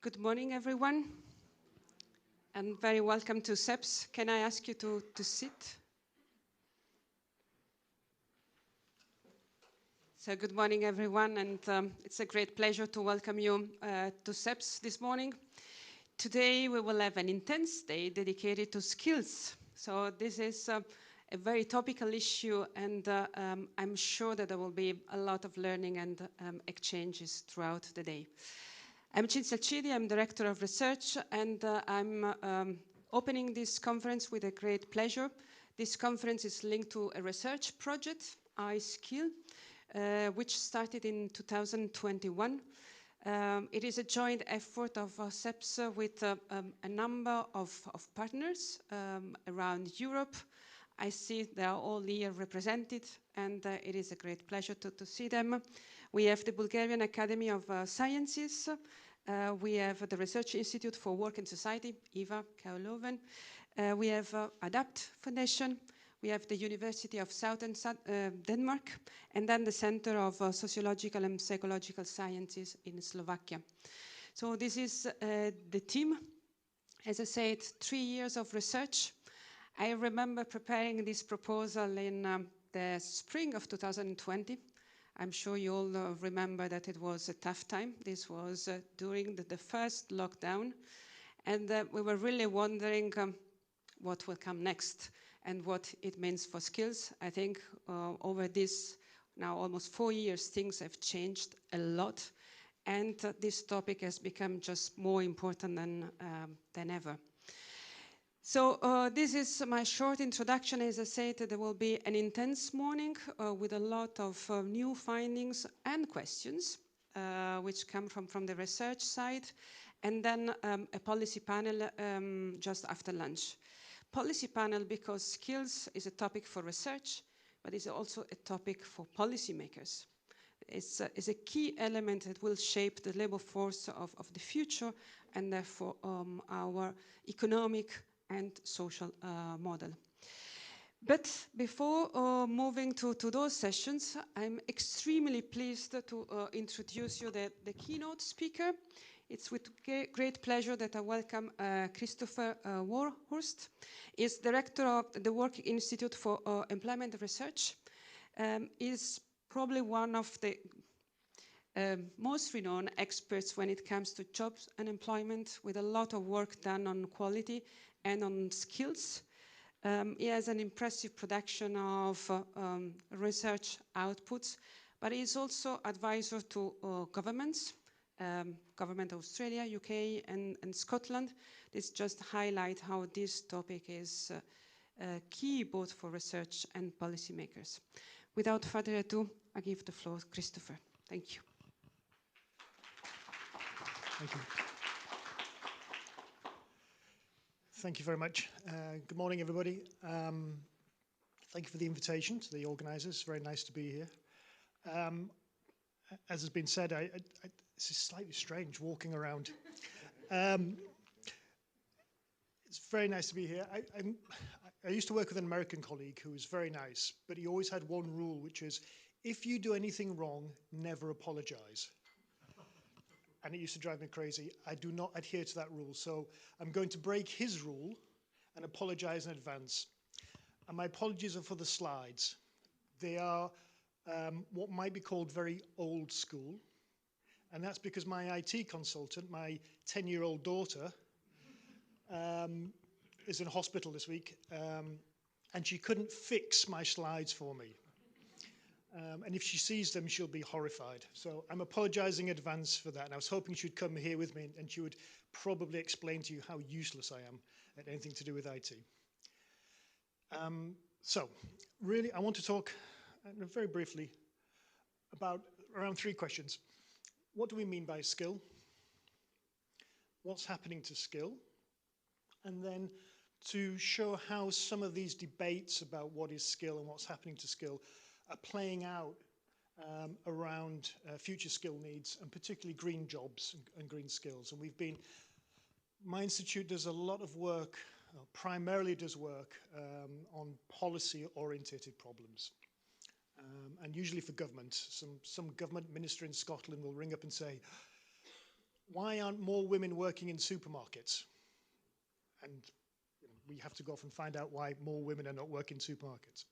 Good morning, everyone, and very welcome to SEPS. Can I ask you to sit? So good morning, everyone, and it's a great pleasure to welcome you to SEPS this morning. Today, we will have an intense day dedicated to skills. So this is a very topical issue, and I'm sure that there will be a lot of learning and exchanges throughout the day. I'm Cinzia Alcidi, I'm Director of Research, and I'm opening this conference with a great pleasure. This conference is linked to a research project, Iskill, which started in 2021. It is a joint effort of SEPS with a number of partners around Europe. I see they are all here represented, and it is a great pleasure to see them. We have the Bulgarian Academy of Sciences. We have the Research Institute for Work and Society, Eva Kauloven. We have ADAPT Foundation. We have the University of Southern Denmark, and then the Center of Sociological and Psychological Sciences in Slovakia. So this is the team. As I said, 3 years of research. I remember preparing this proposal in the spring of 2020. I'm sure you all remember that it was a tough time. This was during the first lockdown. And we were really wondering what will come next and what it means for skills. I think over this now almost 4 years, things have changed a lot. And this topic has become just more important than ever. So this is my short introduction. As I said, there will be an intense morning with a lot of new findings and questions which come from the research side, and then a policy panel just after lunch. Policy panel because skills is a topic for research, but it's also a topic for policymakers. It's a key element that will shape the labor force of the future, and therefore our economic and social model. But before moving to those sessions, I'm extremely pleased to introduce you the keynote speaker. It's with great pleasure that I welcome Christopher Warhurst. He's director of the Warwick Institute for Employment Research. Is probably one of the most renowned experts when it comes to jobs and employment, with a lot of work done on quality and on skills. He has an impressive production of research outputs, but he's also advisor to governments, government of Australia, UK, and Scotland. This just highlight how this topic is key both for research and policymakers. Without further ado, I give the floor to Christopher. Thank you. Thank you. Thank you very much. Good morning, everybody. Thank you for the invitation to the organisers. Very nice to be here. As has been said, this is slightly strange walking around. It's very nice to be here. I used to work with an American colleague who was very nice, but he always had one rule, which is, if you do anything wrong, never apologise. And it used to drive me crazy. I do not adhere to that rule, so I'm going to break his rule and apologise in advance. And my apologies are for the slides. They are what might be called very old school, and that's because my IT consultant, my 10-year-old daughter, is in hospital this week, and she couldn't fix my slides for me. And if she sees them, she'll be horrified. So I'm apologising in advance for that. And I was hoping she'd come here with me, and she would probably explain to you how useless I am at anything to do with IT. So really, I want to talk very briefly about around 3 questions. What do we mean by skill? What's happening to skill? And then to show how some of these debates about what is skill and what's happening to skill are playing out around future skill needs, and particularly green jobs and green skills. And my institute does a lot of work, primarily does work on policy-orientated problems. And usually for government. Some government minister in Scotland will ring up and say, why aren't more women working in supermarkets? And we have to go off and find out why more women are not working in supermarkets.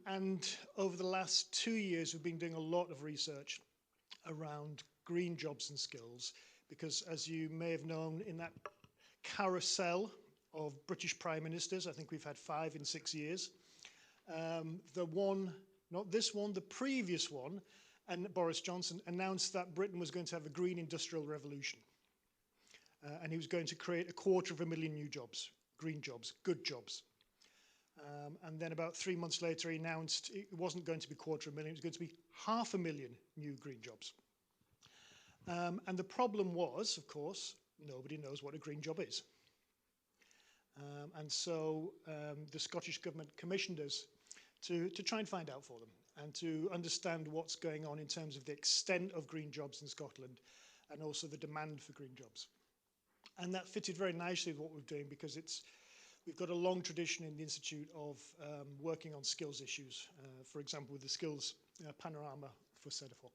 And over the last 2 years, we've been doing a lot of research around green jobs and skills, because as you may have known, in that carousel of British prime ministers, I think we've had 5 in 6 years, the one, not this one, the previous one, and Boris Johnson announced that Britain was going to have a green industrial revolution. And he was going to create 250,000 new jobs, green jobs, good jobs. And then about 3 months later, he announced it wasn't going to be 250,000, it was going to be 500,000 new green jobs. And the problem was, of course, nobody knows what a green job is. And so the Scottish Government commissioned us to try and find out for them and to understand what's going on in terms of the extent of green jobs in Scotland and also the demand for green jobs. And that fitted very nicely with what we're doing, because we've got a long tradition in the Institute of working on skills issues, for example, with the skills panorama for Cedefop.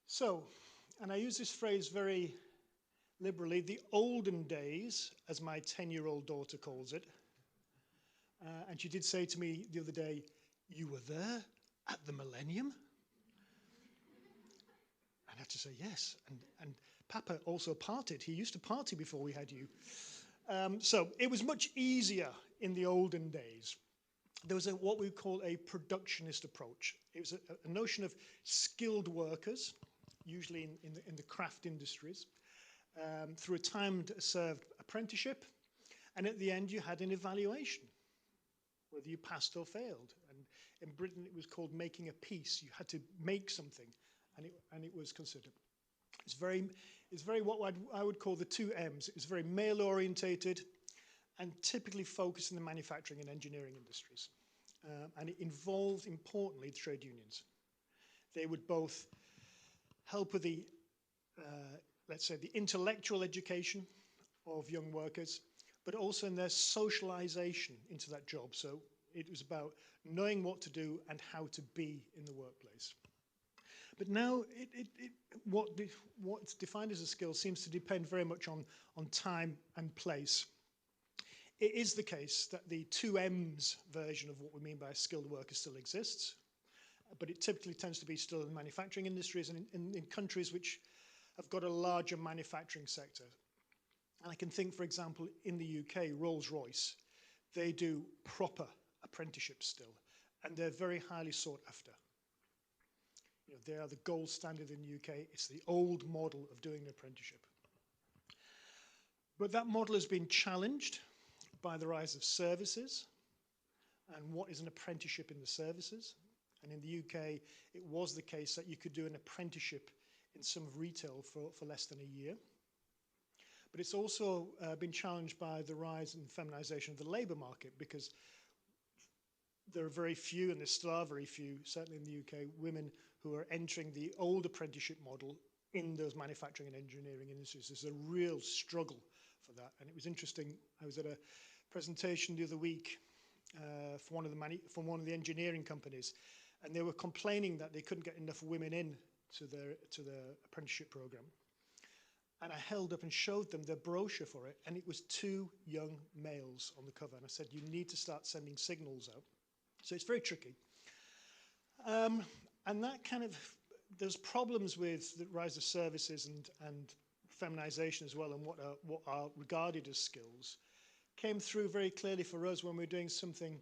So, and I use this phrase very liberally, the olden days, as my 10-year-old daughter calls it. And she did say to me the other day, "You were there at the millennium?" I had to say yes. And Papa also partied. He used to party before we had you. So it was much easier in the olden days. There was what we call a productionist approach. It was a notion of skilled workers, usually in the craft industries, through a time-served apprenticeship. And at the end, you had an evaluation, whether you passed or failed. And in Britain, it was called making a piece. You had to make something, and it was considered. It's very what I would call the 2 M's. It was very male-orientated and typically focused in the manufacturing and engineering industries. And it involved, importantly, the trade unions. They would both help with the, let's say, the intellectual education of young workers, but also in their socialization into that job. So it was about knowing what to do and how to be in the workplace. But now what's defined as a skill seems to depend very much on time and place. It is the case that the 2 M's version of what we mean by a skilled worker still exists, but it typically tends to be still in manufacturing industries and in countries which have got a larger manufacturing sector. And I can think, for example, in the UK, Rolls-Royce, they do proper apprenticeships still, and they're very highly sought after. They are the gold standard in the UK. It's the old model of doing an apprenticeship. But that model has been challenged by the rise of services and what is an apprenticeship in the services. And in the UK, it was the case that you could do an apprenticeship in some of retail for less than a year. But it's also been challenged by the rise and feminisation of the labour market, because there are very few, and there still are very few, certainly in the UK, women who are entering the old apprenticeship model in those manufacturing and engineering industries. There's a real struggle for that. And it was interesting, I was at a presentation the other week from one of the engineering companies, and they were complaining that they couldn't get enough women in to their apprenticeship program. And I held up and showed them their brochure for it, and it was 2 young males on the cover. And I said, you need to start sending signals out. So it's very tricky. And that kind of, there's problems with the rise of services and feminization as well, and what are regarded as skills, came through very clearly for us when we were doing something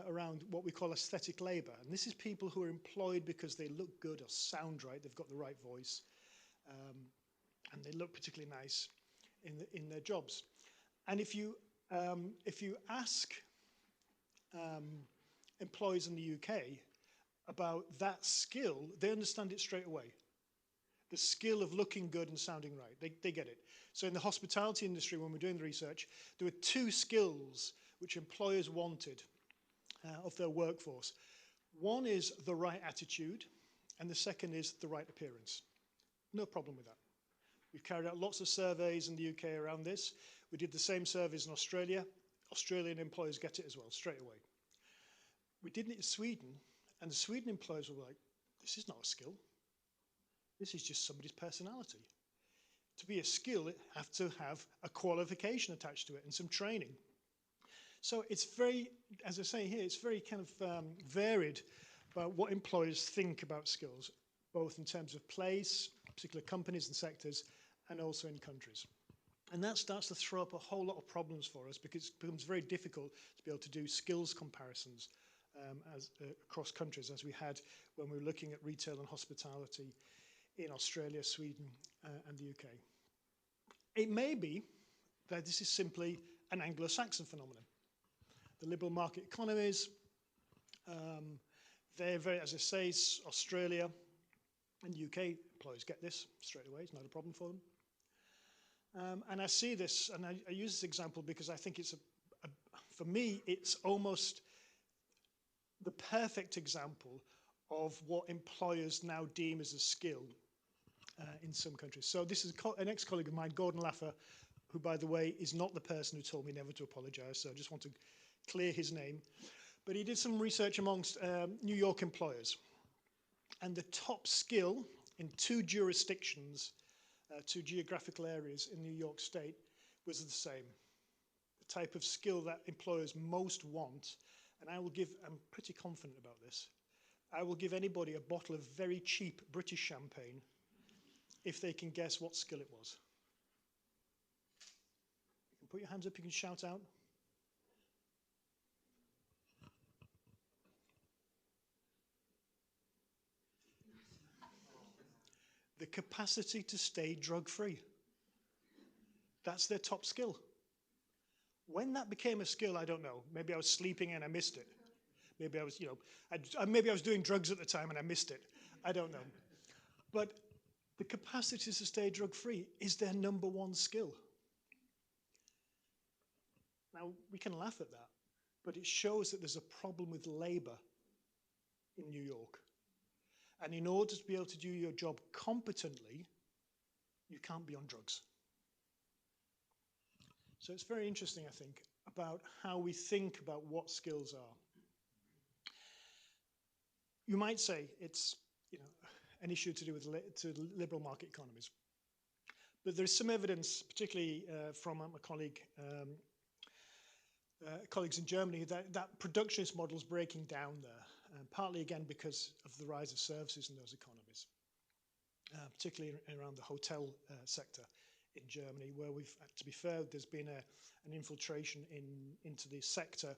around what we call aesthetic labor. And this is people who are employed because they look good or sound right, they've got the right voice, and they look particularly nice in their jobs. And if you ask employees in the UK about that skill, they understand it straight away. The skill of looking good and sounding right, they get it. So in the hospitality industry, when we're doing the research, there were 2 skills which employers wanted of their workforce. One is the right attitude, and the second is the right appearance. No problem with that. We've carried out lots of surveys in the UK around this. We did the same surveys in Australia. Australian employers get it as well, straight away. We did it in Sweden, and the Sweden employers were like, this is not a skill. This is just somebody's personality. To be a skill, it has to have a qualification attached to it and some training. So it's very, as I say here, it's very kind of varied about what employers think about skills, both in terms of place, particular companies and sectors, and also in countries. And that starts to throw up a whole lot of problems for us because it becomes very difficult to be able to do skills comparisons across countries, as we had when we were looking at retail and hospitality in Australia, Sweden, and the UK. It may be that this is simply an Anglo-Saxon phenomenon. The liberal market economies, they're very, as I say, Australia and UK employers get this straight away. It's not a problem for them. And I see this, and I use this example because I think it's, for me, it's almost the perfect example of what employers now deem as a skill in some countries. So this is an ex-colleague of mine, Gordon Laffer, who, by the way, is not the person who told me never to apologise, so I just want to clear his name. But he did some research amongst New York employers. And the top skill in 2 jurisdictions, 2 geographical areas in New York State, was the same. The type of skill that employers most want, and I'm pretty confident about this, I will give anybody a bottle of very cheap British champagne if they can guess what skill it was. You can put your hands up, you can shout out. The capacity to stay drug-free. That's their top skill. When that became a skill, I don't know. Maybe I was sleeping and I missed it. Maybe I was, maybe I was doing drugs at the time and I missed it. I don't know. But the capacity to stay drug-free is their #1 skill. Now, we can laugh at that, but it shows that there's a problem with labor in New York. And in order to be able to do your job competently, you can't be on drugs. So it's very interesting, I think, about how we think about what skills are. You might say it's an issue to do with liberal market economies. But there's some evidence, particularly from my colleagues in Germany, that productionist model is breaking down there, partly again because of the rise of services in those economies, particularly around the hotel sector in Germany, where to be fair, there's been an infiltration into the sector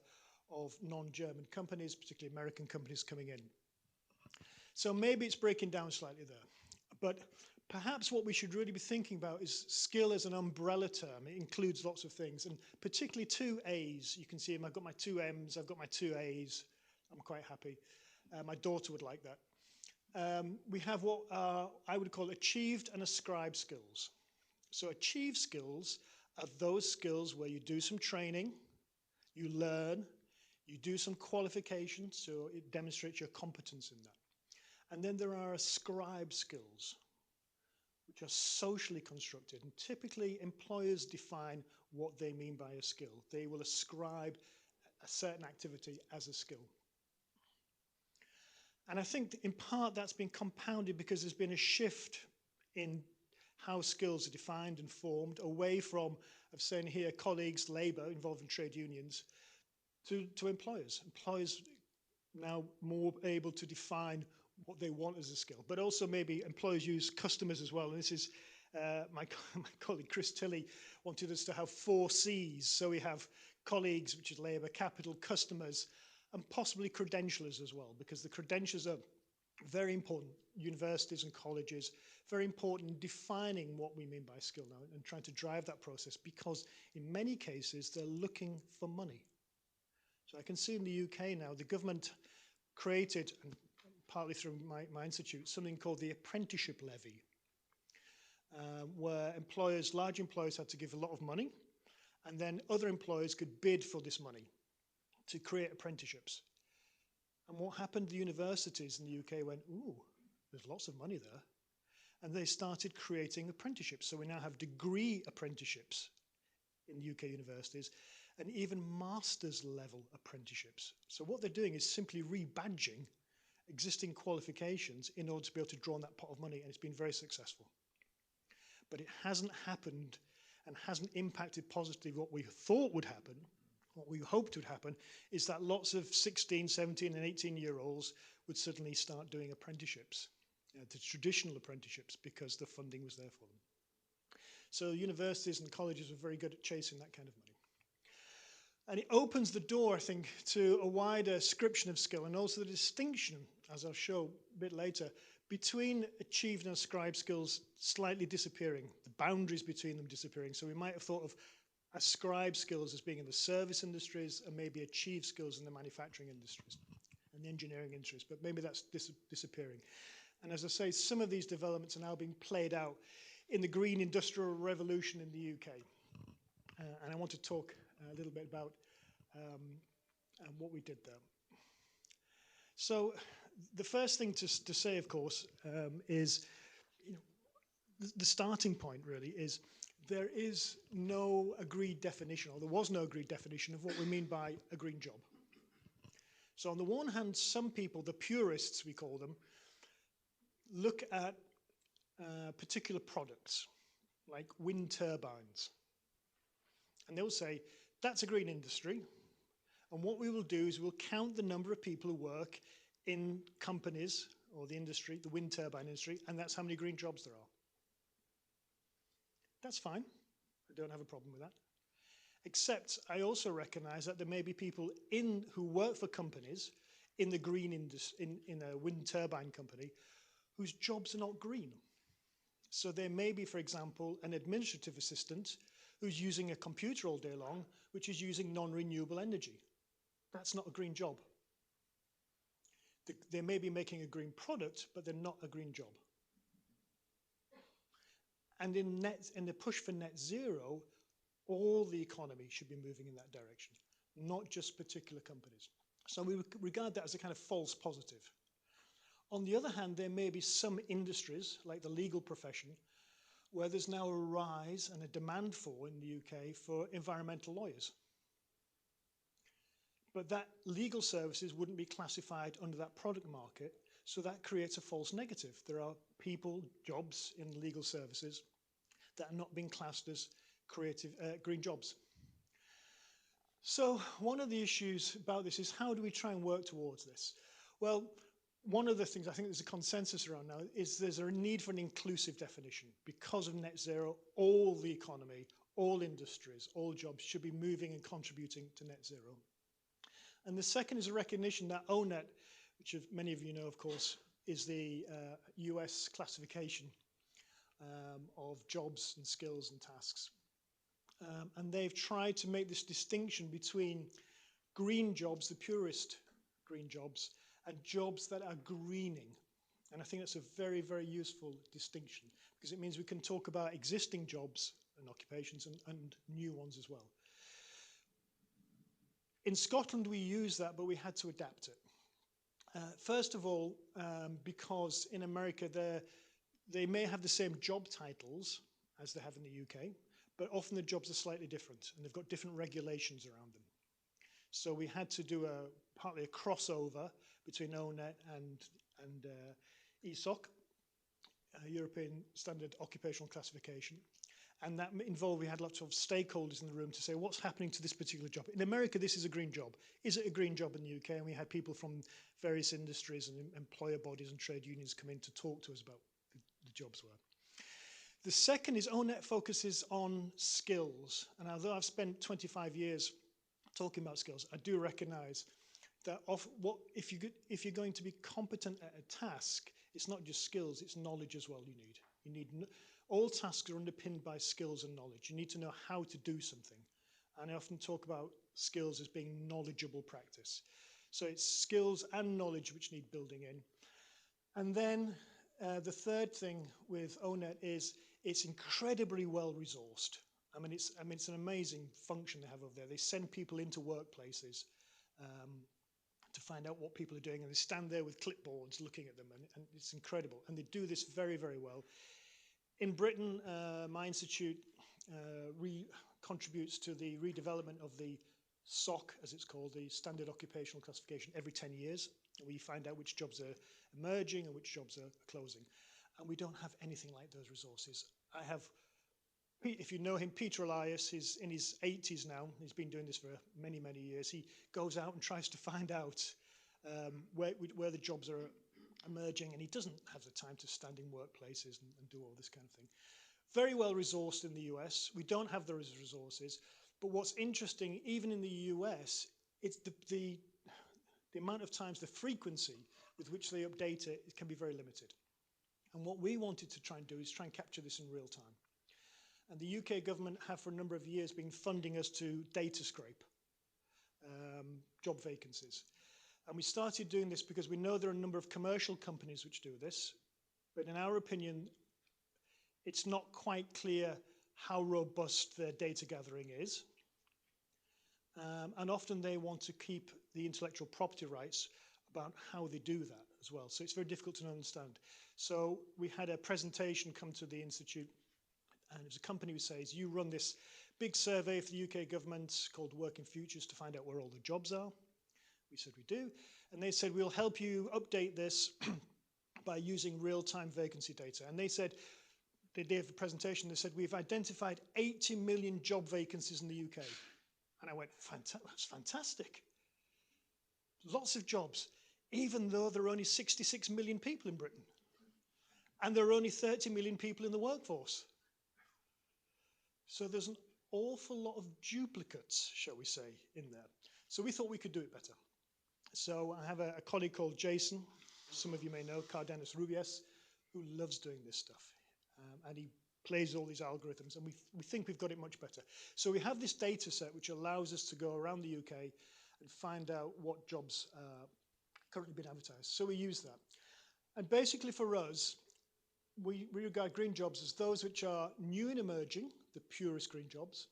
of non-German companies, particularly American companies coming in. So maybe it's breaking down slightly there. But perhaps what we should really be thinking about is skill as an umbrella term. It includes lots of things, and particularly 2 A's. You can see them. I've got my 2 M's, I've got my 2 A's. I'm quite happy. My daughter would like that. We have what I would call achieved and ascribed skills. So achieved skills are those skills where you do some training, you learn, you do some qualification, so it demonstrates your competence in that. And then there are ascribed skills, which are socially constructed. And typically, employers define what they mean by a skill. They will ascribe a certain activity as a skill. And I think in part that's been compounded because there's been a shift in how skills are defined and formed away from, I've seen here, colleagues, labour involved in trade unions, to employers. Employers now more able to define what they want as a skill. But also maybe employers use customers as well. And this is my colleague Chris Tilley wanted us to have 4 C's. So we have colleagues, which is labour, capital, customers, and possibly credentialers as well, because the credentials are very important. Universities and colleges, very important in defining what we mean by skill now and trying to drive that process, because in many cases they're looking for money. So I can see in the UK now, the government created, and partly through my institute, something called the apprenticeship levy, where large employers had to give a lot of money, and then other employers could bid for this money to create apprenticeships. And what happened, the universities in the UK went, ooh, there's lots of money there. And they started creating apprenticeships. So we now have degree apprenticeships in UK universities, and even master's level apprenticeships. So what they're doing is simply rebadging existing qualifications in order to be able to draw on that pot of money, and it's been very successful. But it hasn't happened and hasn't impacted positively what we thought would happen. What we hoped would happen is that lots of 16, 17 and 18-year-olds would suddenly start doing apprenticeships, the traditional apprenticeships, because the funding was there for them. So universities and colleges were very good at chasing that kind of money. And it opens the door, I think, to a wider description of skill, and also the distinction, as I'll show a bit later, between achieved and ascribed skills slightly disappearing, the boundaries between them disappearing. So we might have thought of ascribed skills as being in the service industries and maybe achieved skills in the manufacturing industries and the engineering industries, but maybe that's disappearing. And as I say, some of these developments are now being played out in the green industrial revolution in the UK. And I want to talk a little bit about what we did there. So the first thing to say, of course, is the starting point really is there is no agreed definition, or there was no agreed definition of what we mean by a green job. So on the one hand, some people, the purists we call them, look at particular products like wind turbines. And they'll say, that's a green industry. And what we will do is we'll count the number of people who work in companies or the industry, the wind turbine industry, and that's how many green jobs there are. That's fine. I don't have a problem with that. Except I also recognize that there may be people who work for companies in the green industry, in a wind turbine company, whose jobs are not green. So there may be, for example, an administrative assistant who's using a computer all day long, which is using non-renewable energy. That's not a green job. They may be making a green product, but they're not a green job. And in the push for net zero, all the economy should be moving in that direction, not just particular companies. So we regard that as a kind of false positive. On the other hand, there may be some industries, like the legal profession, where there's now a rise and a demand for, in the UK, for environmental lawyers. But that legal services wouldn't be classified under that product market, so that creates a false negative. There are people, jobs in legal services that are not being classed as green jobs. So one of the issues about this is how do we try and work towards this? Well, one of the things I think there's a consensus around now is there's a need for an inclusive definition. Because of net zero, all the economy, all industries, all jobs should be moving and contributing to net zero. And the second is a recognition that ONET, which many of you know, of course, is the US classification of jobs and skills and tasks. And they've tried to make this distinction between green jobs, the purest green jobs, and jobs that are greening. And I think that's a very, very useful distinction, because it means we can talk about existing jobs and occupations and new ones as well. In Scotland, we use that, but we had to adapt it. First of all, because in America, they may have the same job titles as they have in the UK, but often the jobs are slightly different, and they've got different regulations around them. So we had to do partly a crossover between ONET and ESOC, European Standard Occupational Classification. And that involved, we had lots of stakeholders in the room to say, what's happening to this particular job? In America, this is a green job. Is it a green job in the UK? And we had people from various industries and employer bodies and trade unions come in to talk to us about the jobs were. The second is ONET focuses on skills. And although I've spent 25 years talking about skills, I do recognize that if you're going to be competent at a task, it's not just skills, it's knowledge as well you need. All tasks are underpinned by skills and knowledge. You need to know how to do something. And I often talk about skills as being knowledgeable practice. So it's skills and knowledge which need building in. And then the third thing with ONET is it's incredibly well resourced. I mean, it's an amazing function they have over there. They send people into workplaces to find out what people are doing, and they stand there with clipboards looking at them, and it's incredible. And they do this very, very well. In Britain, my institute contributes to the redevelopment of the SOC, as it's called, the Standard Occupational Classification, every 10 years. We find out which jobs are emerging and which jobs are closing. And we don't have anything like those resources. I have, if you know him, Peter Elias, he's in his 80s now. He's been doing this for many, many years. He goes out and tries to find out where the jobs are emerging, and he doesn't have the time to stand in workplaces and do all this kind of thing. Very well resourced in the US. We don't have those resources. But what's interesting, even in the US, it's the amount of times, the frequency with which they update it can be very limited. And what we wanted to try and do is try and capture this in real time. And the UK government have for a number of years been funding us to data scrape job vacancies. And we started doing this because we know there are a number of commercial companies which do this. But in our opinion, it's not quite clear how robust their data gathering is. And often they want to keep the intellectual property rights about how they do that as well. So it's very difficult to understand. So we had a presentation come to the Institute, and it was a company who says, you run this big survey for the UK government called Working Futures to find out where all the jobs are. We said we do. And they said, we'll help you update this by using real-time vacancy data. And they said, they gave a presentation, they said, we've identified 80 million job vacancies in the UK. And I went, that's fantastic. Lots of jobs, even though there are only 66 million people in Britain. And there are only 30 million people in the workforce. So there's an awful lot of duplicates, shall we say, in there. So we thought we could do it better. So I have a colleague called Jason, some of you may know, Cardenas Rubies, who loves doing this stuff. And he plays all these algorithms, and we think we've got it much better. So we have this data set which allows us to go around the UK and find out what jobs are currently being advertised. So we use that. And basically for us, we regard green jobs as those which are new and emerging, the purest green jobs,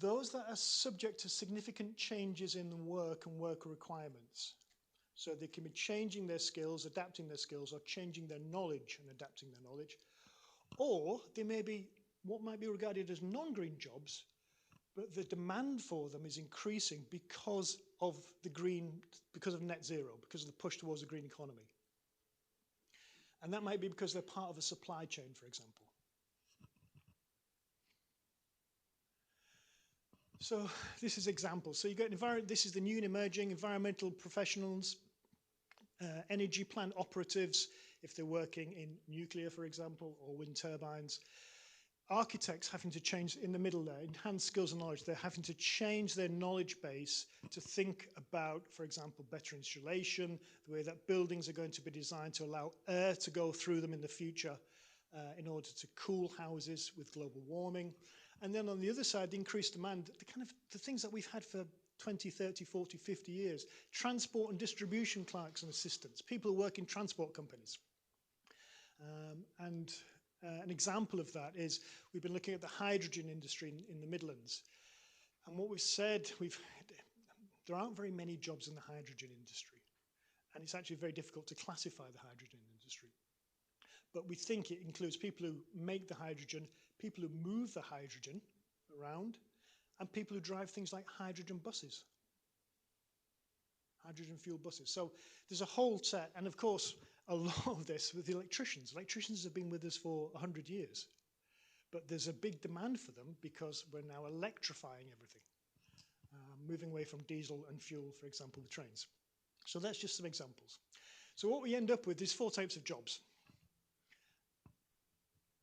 those that are subject to significant changes in work and worker requirements. So they can be changing their skills, adapting their skills, or changing their knowledge and adapting their knowledge. Or they may be what might be regarded as non-green jobs, but the demand for them is increasing because of net zero, because of the push towards the green economy. And that might be because they're part of a supply chain, for example. So this is examples. So you get this is the new and emerging environmental professionals, energy plant operatives, if they're working in nuclear, for example, or wind turbines. Architects having to change, in the middle there, enhanced skills and knowledge. They're having to change their knowledge base to think about, for example, better insulation, the way that buildings are going to be designed to allow air to go through them in the future in order to cool houses with global warming. And then on the other side, the increased demand, the things that we've had for 20, 30, 40, 50 years, transport and distribution clerks and assistants, people who work in transport companies. An example of that is we've been looking at the hydrogen industry in the Midlands. And what we've said, there aren't very many jobs in the hydrogen industry. And it's actually very difficult to classify the hydrogen industry. But we think it includes people who make the hydrogen, people who move the hydrogen around, and people who drive things like hydrogen buses, hydrogen fuel buses. So there's a whole set, and of course, a lot of this with the electricians. Electricians have been with us for 100 years, but there's a big demand for them because we're now electrifying everything, moving away from diesel and fuel, for example, the trains. So that's just some examples. So what we end up with is 4 types of jobs.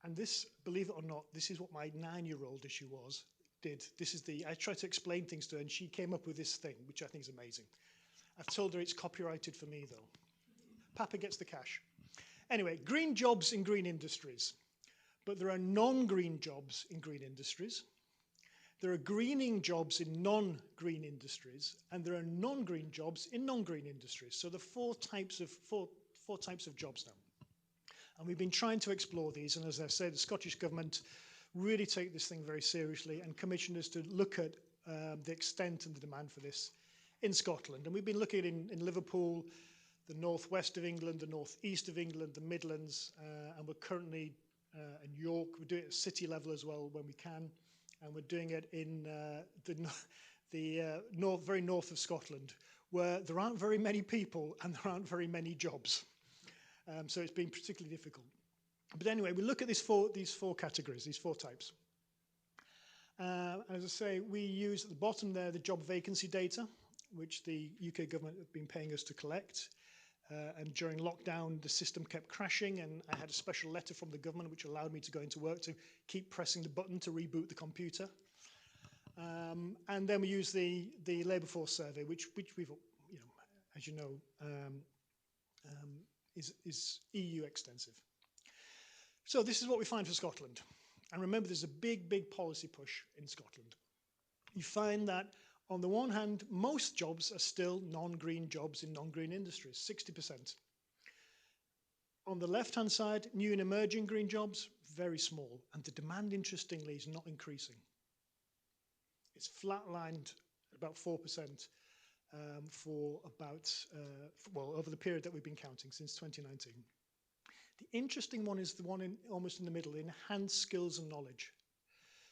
And this, believe it or not, this is what my 9-year-old, as she did. I tried to explain things to her, and she came up with this thing, which I think is amazing. I've told her it's copyrighted for me, though. Papa gets the cash. Anyway, green jobs in green industries. But there are non-green jobs in green industries. There are greening jobs in non-green industries. And there are non-green jobs in non-green industries. So there are 4 types of jobs now. And we've been trying to explore these. And as I say, the Scottish Government really take this thing very seriously and commissioned us to look at the extent and the demand for this in Scotland. And we've been looking in Liverpool, the northwest of England, the northeast of England, the Midlands, and we're currently in York. We do it at city level as well when we can, and we're doing it in the very north of Scotland, where there aren't very many people and there aren't very many jobs. So it's been particularly difficult. But anyway, we look at these four categories, these four types. As I say, we use at the bottom there the job vacancy data, which the UK government have been paying us to collect. And during lockdown, the system kept crashing, and I had a special letter from the government which allowed me to go into work to keep pressing the button to reboot the computer. And then we use the labour force survey, which we've, as you know, is EU extensive. So this is what we find for Scotland. And remember, there's a big policy push in Scotland. You find that, on the one hand, most jobs are still non-green jobs in non-green industries, 60%. On the left-hand side, new and emerging green jobs, very small. And the demand, interestingly, is not increasing. It's flatlined at about 4% for about, over the period that we've been counting, since 2019. The interesting one is the one almost in the middle, enhanced skills and knowledge.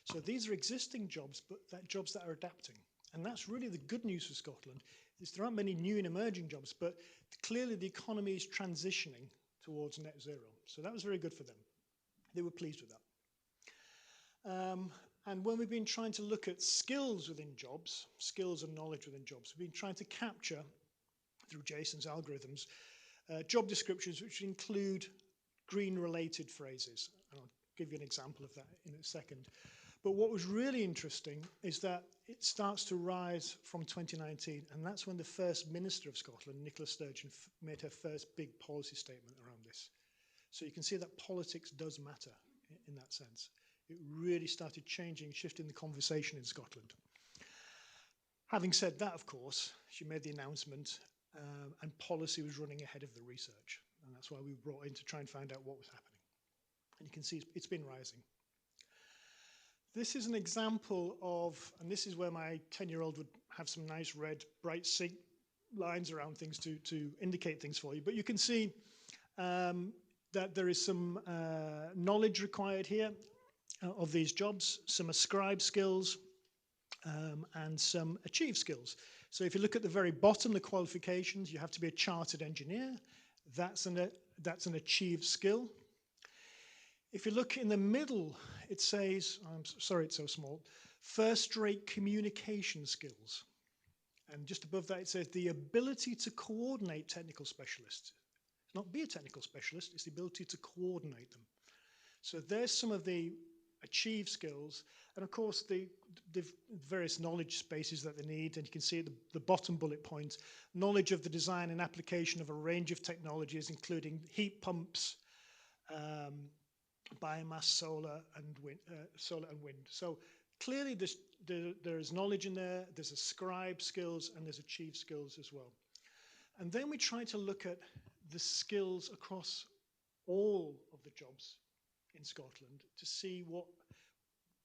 So these are existing jobs, but jobs that are adapting. And that's really the good news for Scotland, is there aren't many new and emerging jobs, but clearly the economy is transitioning towards net zero. So that was very good for them. They were pleased with that. And when we've been trying to look at skills within jobs, skills and knowledge within jobs, we've been trying to capture, through Jason's algorithms, job descriptions which include green-related phrases. And I'll give you an example of that in a second. But what was really interesting is that it starts to rise from 2019, and that's when the first Minister of Scotland, Nicola Sturgeon, made her first big policy statement around this. So you can see that politics does matter in that sense. It really started changing, shifting the conversation in Scotland. Having said that, of course, she made the announcement, and policy was running ahead of the research. And that's why we were brought in to try and find out what was happening. And you can see it's been rising. This is an example of, and this is where my 10-year-old would have some nice red, bright lines around things to indicate things for you. But you can see that there is some knowledge required here of these jobs, some ascribed skills, and some achieved skills. So if you look at the very bottom, the qualifications, you have to be a chartered engineer. That's an achieved skill. If you look in the middle, it says, I'm sorry it's so small, first-rate communication skills. And just above that, it says the ability to coordinate technical specialists. Not be a technical specialist, it's the ability to coordinate them. So there's some of the achieved skills, and of course the various knowledge spaces that they need, and you can see at the bottom bullet point, knowledge of the design and application of a range of technologies, including heat pumps, biomass, solar and wind. So clearly there's knowledge in there, there's ascribed skills, and there's achieved skills as well. And then we try to look at the skills across all of the jobs in Scotland to see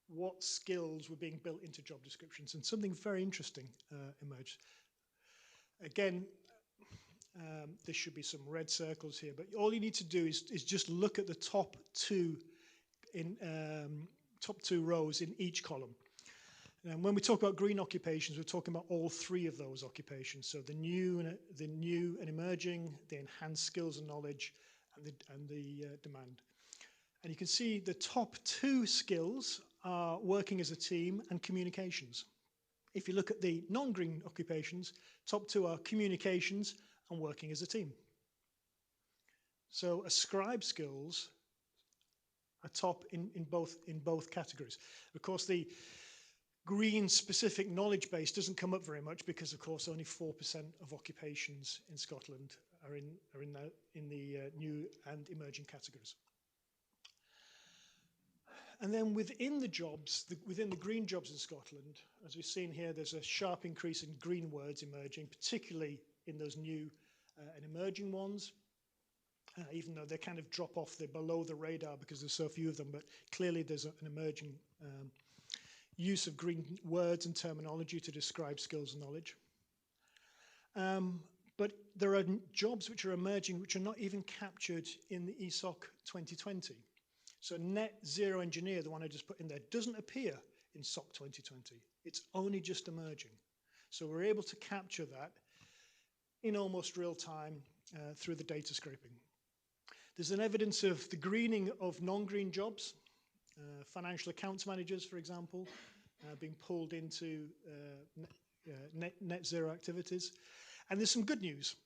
what skills were being built into job descriptions, and something very interesting emerged. Again, there should be some red circles here, but all you need to do is just look at the top two rows in each column. And when we talk about green occupations, we're talking about all three of those occupations. So the new and emerging, the enhanced skills and knowledge, and the demand. And you can see the top two skills are working as a team and communications. If you look at the non-green occupations, top two are communications and working as a team. So ascribed skills are top in both categories. Of course, the green specific knowledge base doesn't come up very much because, of course, only 4% of occupations in Scotland are in the new and emerging categories. And then within the jobs, within the green jobs in Scotland, as we've seen here, there's a sharp increase in green words emerging, particularly in those new and emerging ones, even though they kind of drop off, they're below the radar because there's so few of them, but clearly there's an emerging use of green words and terminology to describe skills and knowledge. But there are jobs which are emerging which are not even captured in the ESOC 2020. So net zero engineer, the one I just put in there, doesn't appear in SOC 2020. It's only just emerging. So we're able to capture that in almost real time through the data scraping. There's an evidence of the greening of non-green jobs, financial accounts managers, for example, being pulled into net zero activities. And there's some good news.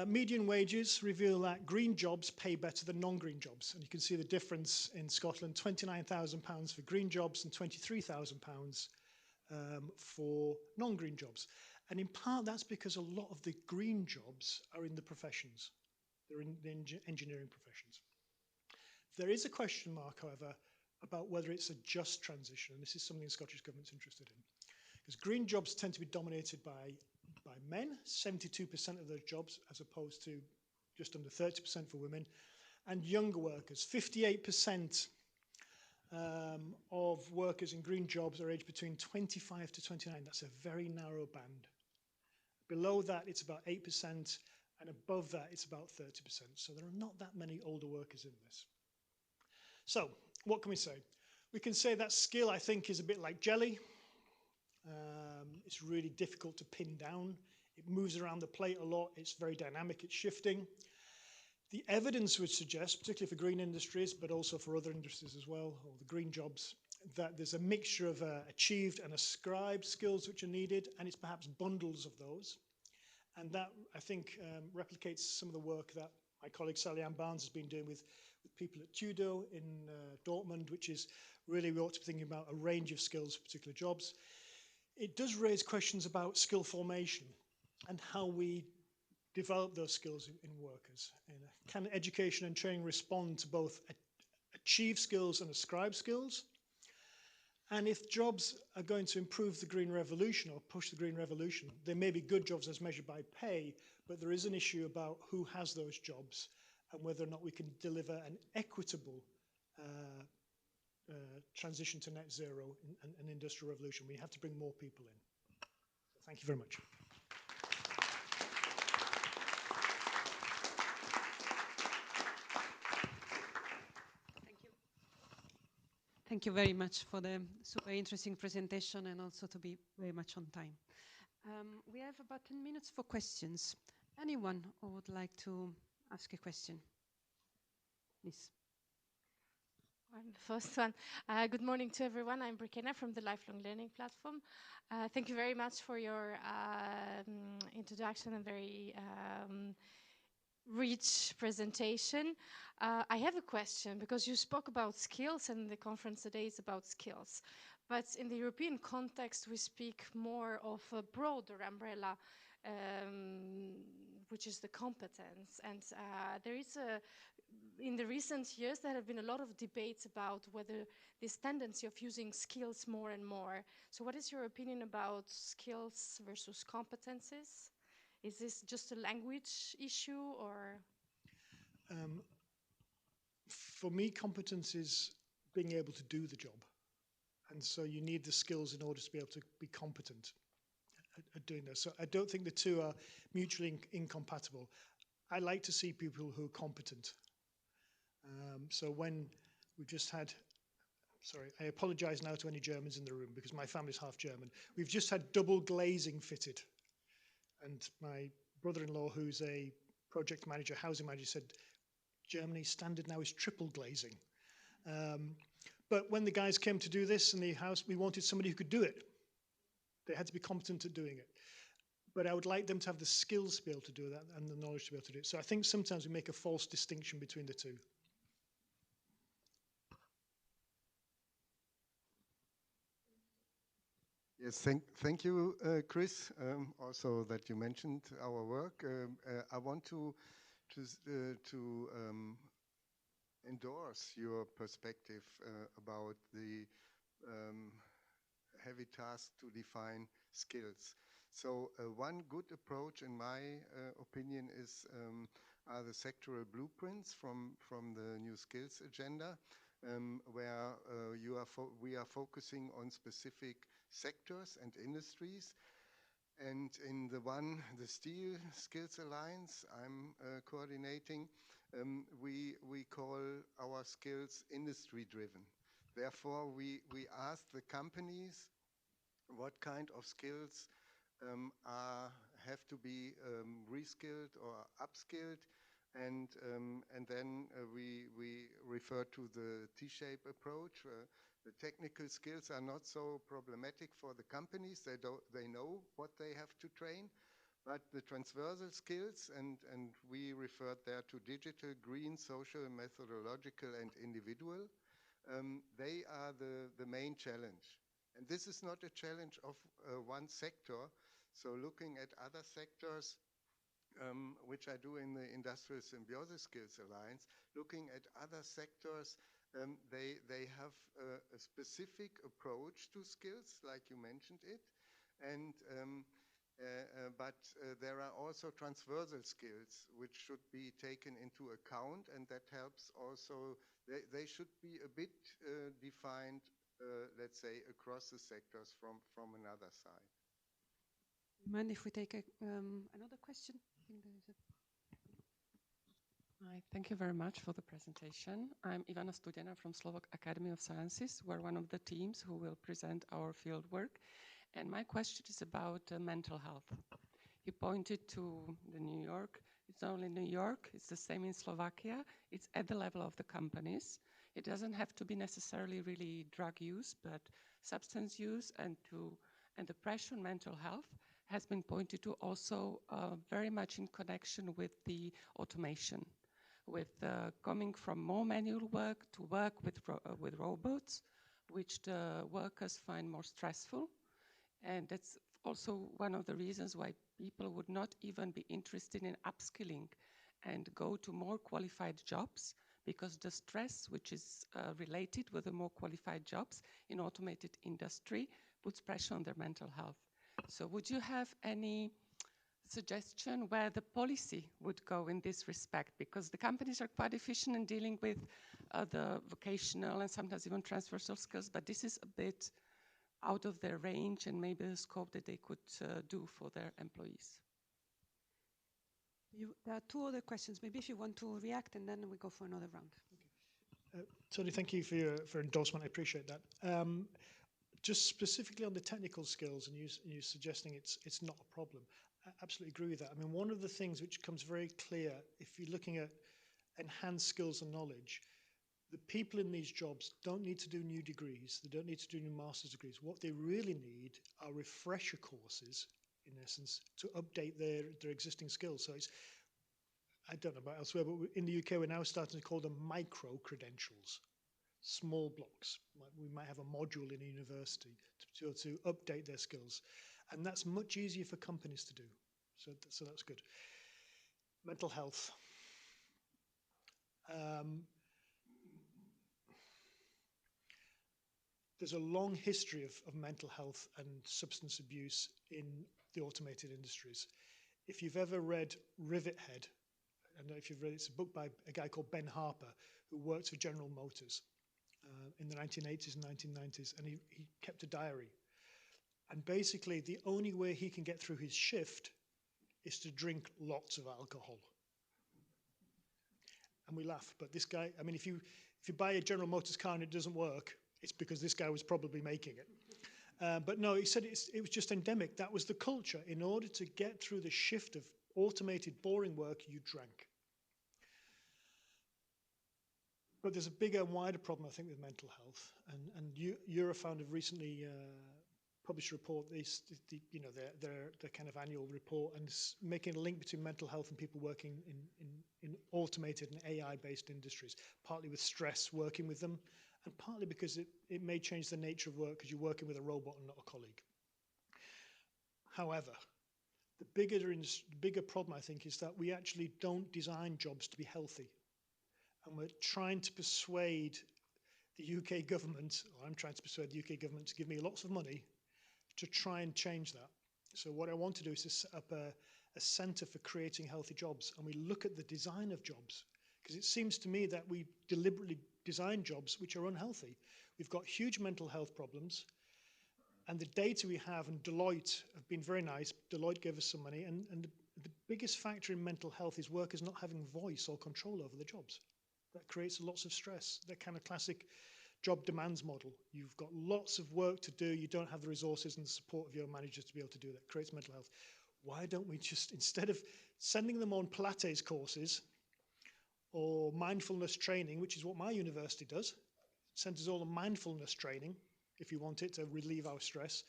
Median wages reveal that green jobs pay better than non-green jobs. And you can see the difference in Scotland, £29,000 for green jobs and £23,000 for non-green jobs. And in part, that's because a lot of the green jobs are in the professions. They're in the engineering professions. There is a question mark, however, about whether it's a just transition. And this is something the Scottish Government's interested in. Because green jobs tend to be dominated by men, 72% of those jobs, as opposed to just under 30% for women, and younger workers. 58% of workers in green jobs are aged between 25 to 29. That's a very narrow band. Below that, it's about 8%, and above that, it's about 30%. So there are not that many older workers in this. So what can we say? We can say that skill, I think, is a bit like jelly. It's really difficult to pin down. It moves around the plate a lot. It's very dynamic. It's shifting. The evidence would suggest, particularly for green industries, but also for other industries as well, or the green jobs, that there's a mixture of achieved and ascribed skills which are needed, and it's perhaps bundles of those. And that, I think, replicates some of the work that my colleague Sally Ann Barnes has been doing with people at Tudo in Dortmund, which is really we ought to be thinking about a range of skills for particular jobs. It does raise questions about skill formation and how we develop those skills in workers. Can education and training respond to both achieve skills and ascribe skills? And if jobs are going to improve the green revolution or push the green revolution, there may be good jobs as measured by pay, but there is an issue about who has those jobs and whether or not we can deliver an equitable transition to net zero and an industrial revolution. We have to bring more people in. So thank you very much. Thank you very much for the super interesting presentation and also to be very much on time. We have about 10 minutes for questions. Anyone who would like to ask a question? Please. I'm the first one. Good morning to everyone. I'm Brikena from the Lifelong Learning Platform. Thank you very much for your introduction and very rich presentation. I have a question because you spoke about skills and the conference today is about skills. But in the European context, we speak more of a broader umbrella, which is the competence. And there is in the recent years, there have been a lot of debates about whether this tendency of using skills more and more. So what is your opinion about skills versus competences? Is this just a language issue or? For me, competence is being able to do the job. And so you need the skills in order to be able to be competent at doing this. So I don't think the two are mutually incompatible. I like to see people who are competent. So when we've just had, sorry, I apologize now to any Germans in the room because my family's half German. We've just had double glazing fitted. And my brother-in-law, who's a project manager, housing manager, said, Germany's standard now is triple glazing. But when the guys came to do this in the house, we wanted somebody who could do it. They had to be competent at doing it. But I would like them to have the skills to be able to do that and the knowledge to be able to do it. So I think sometimes we make a false distinction between the two. Yes, thank you, Chris, also that you mentioned our work. I want to endorse your perspective about the heavy task to define skills. So one good approach, in my opinion, are the sectoral blueprints from the new skills agenda, where we are focusing on specific sectors and industries. And in the Steel Skills Alliance I'm coordinating, we call our skills industry-driven. Therefore, we ask the companies what kind of skills are have to be reskilled or upskilled. And then we refer to the T-shape approach. The technical skills are not so problematic for the companies. They know what they have to train. But the transversal skills, and we referred there to digital, green, social, methodological, and individual, they are the main challenge. And this is not a challenge of one sector. So looking at other sectors, which I do in the Industrial Symbiosis Skills Alliance, looking at other sectors, they have a specific approach to skills, like you mentioned it. And but there are also transversal skills which should be taken into account, and that helps also. They should be a bit defined, let's say, across the sectors from another side. Mind if we take another question? I think there is a... Hi, thank you very much for the presentation. I'm Ivana Studjana from Slovak Academy of Sciences. We're one of the teams who will present our field work. And my question is about mental health. You pointed to the New York. It's not only New York, it's the same in Slovakia. It's at the level of the companies. It doesn't have to be necessarily really drug use, but substance use and the pressure on mental health has been pointed to also very much in connection with the automation, with coming from more manual work to work with robots, which the workers find more stressful. And that's also one of the reasons why people would not even be interested in upskilling and go to more qualified jobs, because the stress which is related with the more qualified jobs in automated industry puts pressure on their mental health. So would you have any suggestion where the policy would go in this respect? Because the companies are quite efficient in dealing with the vocational and sometimes even transversal skills, but this is a bit out of their range and maybe the scope that they could do for their employees. There are two other questions. Maybe if you want to react, and then we go for another round. Okay. Tony, thank you for your endorsement. I appreciate that. Just specifically on the technical skills, and you suggesting it's not a problem. I absolutely agree with that. I mean, one of the things which comes very clear if you're looking at enhanced skills and knowledge, the people in these jobs don't need to do new degrees. They don't need to do new master's degrees. What they really need are refresher courses, in essence, to update their existing skills. So it's, I don't know about elsewhere, but in the UK, we're now starting to call them micro-credentials, small blocks. We might have a module in a university to update their skills. And that's much easier for companies to do. So that's good. Mental health. There's a long history of mental health and substance abuse in the automated industries. If you've ever read Rivethead, I don't know if you've read it, it's a book by a guy called Ben Harper, who worked for General Motors in the 1980s and 1990s, and he kept a diary. And basically, the only way he can get through his shift is to drink lots of alcohol. And we laugh, but this guy, I mean, if you buy a General Motors car and it doesn't work, it's because this guy was probably making it. But no, he said it was just endemic. That was the culture. In order to get through the shift of automated, boring work, you drank. But there's a bigger and wider problem, I think, with mental health. And Eurofound have recently published a report, their kind of annual report, and making a link between mental health and people working in automated and AI-based industries, partly with stress working with them, and partly because it may change the nature of work because you're working with a robot and not a colleague. However, the bigger problem, I think, is that we actually don't design jobs to be healthy. And we're trying to persuade the UK government, or I'm trying to persuade the UK government to give me lots of money to try and change that. So what I want to do is to set up a centre for creating healthy jobs. And we look at the design of jobs, because it seems to me that we deliberately design jobs which are unhealthy. We've got huge mental health problems. And the data we have, and Deloitte have been very nice. Deloitte gave us some money. And the biggest factor in mental health is workers not having voice or control over the jobs. That creates lots of stress. That kind of classic job demands model. You've got lots of work to do. You don't have the resources and the support of your managers to be able to do that. It creates mental health. why don't we just, instead of sending them on Pilates courses or mindfulness training, which is what my university does, send us all a mindfulness training, if you want it to relieve our stress,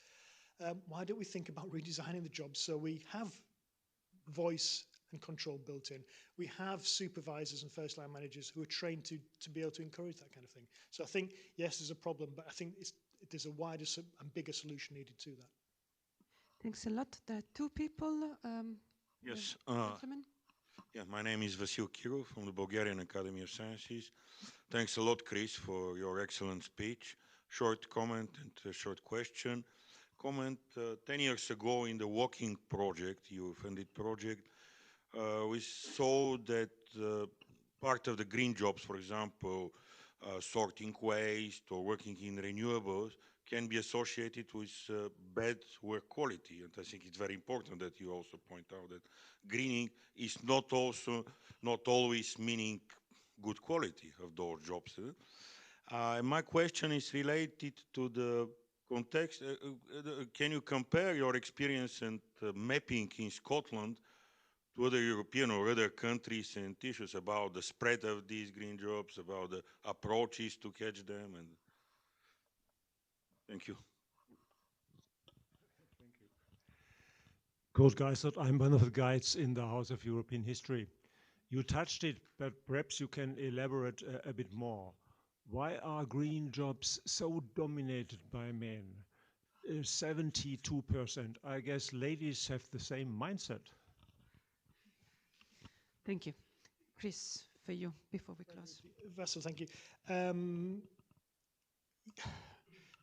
why don't we think about redesigning the job so we have voice and control built in? We have supervisors and first line managers who are trained to be able to encourage that kind of thing. So I think, yes, there's a problem, but I think there's a wider and bigger solution needed to that. Thanks a lot. There are two people. Yes. Gentlemen. Yeah, my name is Vasil Kirov from the Bulgarian Academy of Sciences. Thanks a lot, Chris, for your excellent speech. Short comment and a short question. 10 years ago in the Walking project, you funded project, we saw that part of the green jobs, for example, sorting waste or working in renewables, can be associated with bad work quality. And I think it's very important that you also point out that greening is not always meaning good quality of those jobs. My question is related to the context. Can you compare your experience and mapping in Scotland to other European or other countries and issues about the spread of these green jobs, about the approaches to catch them? And thank you. Kurt Geisert, I'm one of the guides in the House of European History. You touched it, but perhaps you can elaborate a bit more. Why are green jobs so dominated by men? 72%. I guess ladies have the same mindset. Thank you. Chris, for you, before we close. Vasil, thank you.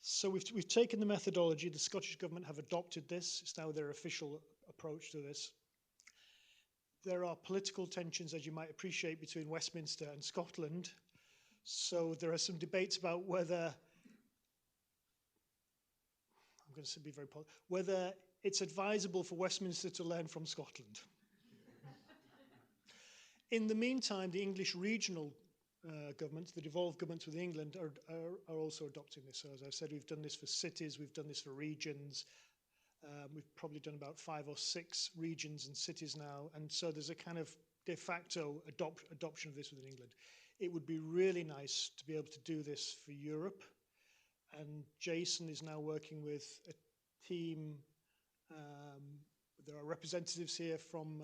So we've taken the methodology. The Scottish Government have adopted this. It's now their official approach to this. There are political tensions, as you might appreciate, between Westminster and Scotland. So there are some debates about whether, I'm going to be very positive, whether it's advisable for Westminster to learn from Scotland. In the meantime, the English regional governments, the devolved governments within England, are also adopting this. So as I said, we've done this for cities, we've done this for regions. We've probably done about 5 or 6 regions and cities now. And so there's a kind of de facto adoption of this within England. It would be really nice to be able to do this for Europe. And Jason is now working with a team. There are representatives here from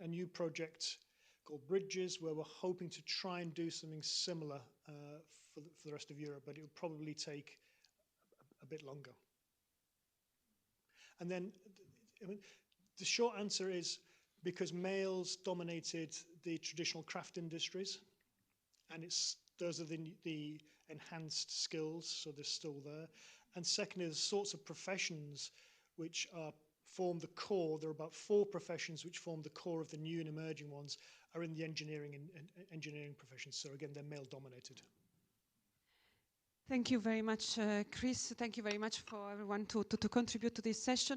a new project called Bridges, where we're hoping to try and do something similar for the rest of Europe, but it will probably take a bit longer. And then the short answer is because males dominated the traditional craft industries, and those are the enhanced skills, so they're still there. And secondly, the sorts of professions which form the core, there are about 4 professions which form the core of the new and emerging ones, are in the engineering and engineering professions. So again, they're male dominated. Thank you very much, Chris. Thank you very much for everyone to contribute to this session.